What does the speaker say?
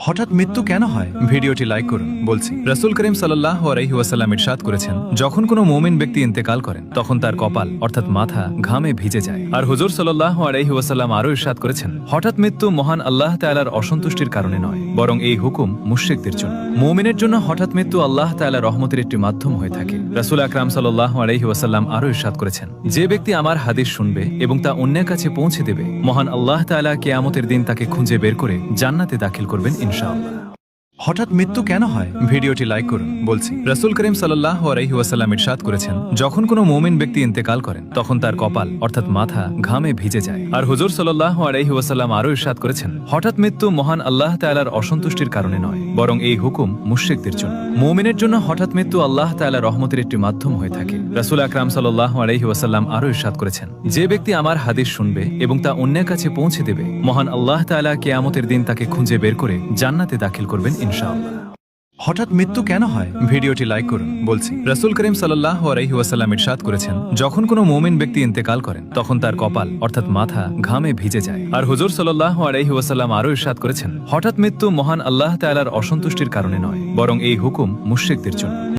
হঠাৎ মৃত্যু কেন হয়? ভিডিওটি লাইক করুন। বলছি, রাসূল করিম সাল্লাল্লাহু আলাইহি ওয়াসাল্লাম ইরশাদ করেছেন, যখন কোনো মুমিন ব্যক্তি ইন্তেকাল করেন তখন তার কপাল অর্থাৎ মাথা ঘামে ভিজে যায়। আর হুজুর সাল্লাল্লাহু আলাইহি ওয়াসাল্লাম আরো ইরশাদ করেছেন, হঠাৎ মৃত্যু মহান আল্লাহ তাআলার অসন্তুষ্টির কারণে নয়, বরং এই হুকুম মুশরিকদের জন্য। মুমিনের জন্য হঠাৎ মৃত্যু আল্লাহ তাআলার রহমতের একটি মাধ্যম হয়ে থাকে। রাসূল আকরাম সাল্লাল্লাহু আলাইহি ওয়াসাল্লাম আরো ইরশাদ করেছেন, যে ব্যক্তি আমার হাদিস শুনবে এবং তা অন্যের কাছে পৌঁছে দেবে, মহান আল্লাহ তাআলা কিয়ামতের দিন তাকে খুঁজে বের করে জান্নাতে দাখিল করবেন ইনশাআল্লাহ। হঠাৎ মৃত্যু কেন হয়? ভিডিওটি লাইক করুন। বলছি, রাসূল করিম সাল্লাল্লাহু আলাইহি ওয়াসাল্লাম ইরশাদ করেছেন, যখন কোনো মুমিন ব্যক্তি ইন্তেকাল করেন তখন তার কপাল অর্থাৎ মাথা ঘামে ভিজে যায়। আর হুজুর সাল্লাল্লাহু আলাইহি ওয়াসাল্লাম আরো ইরশাদ করেছেন, হঠাৎ মৃত্যু মহান আল্লাহ তাআলার অসন্তুষ্টির কারণে নয়, বরং এই হুকুম মুশরিকদের জন্য। মুমিনের জন্য হঠাৎ মৃত্যু আল্লাহ তাআলার রহমতের একটি মাধ্যম হয়ে থাকে। রাসূল আকরাম সাল্লাল্লাহু আলাইহি ওয়াসাল্লাম আরো ইরশাদ করেছেন, যে ব্যক্তি আমার হাদিস শুনবে এবং তা অন্যের কাছে পৌঁছে দেবে, মহান আল্লাহ তাআলা কিয়ামতের দিন তাকে খুঁজে বের করে জান্নাতে দাখিল করবেন ইনশাআল্লাহ। হঠাৎ মৃত্যু কেন হয়? ভিডিওটি লাইক করুন। বলছি, রাসূল করিম সাল্লাল্লাহু আলাইহি ওয়াসাল্লাম ইরশাদ করেছেন, যখন কোনো মুমিন ব্যক্তি ইন্তেকাল করেন তখন তার কপাল অর্থাৎ মাথা ঘামে ভিজে যায়। আর হুজুর সাল্লাল্লাহু আলাইহি ওয়াসাল্লাম আরো ইরশাদ করেছেন, হঠাৎ মৃত্যু মহান আল্লাহ তাআলার অসন্তুষ্টির কারণে নয়, বরং এই হুকুম মুশরিকদের জন্য।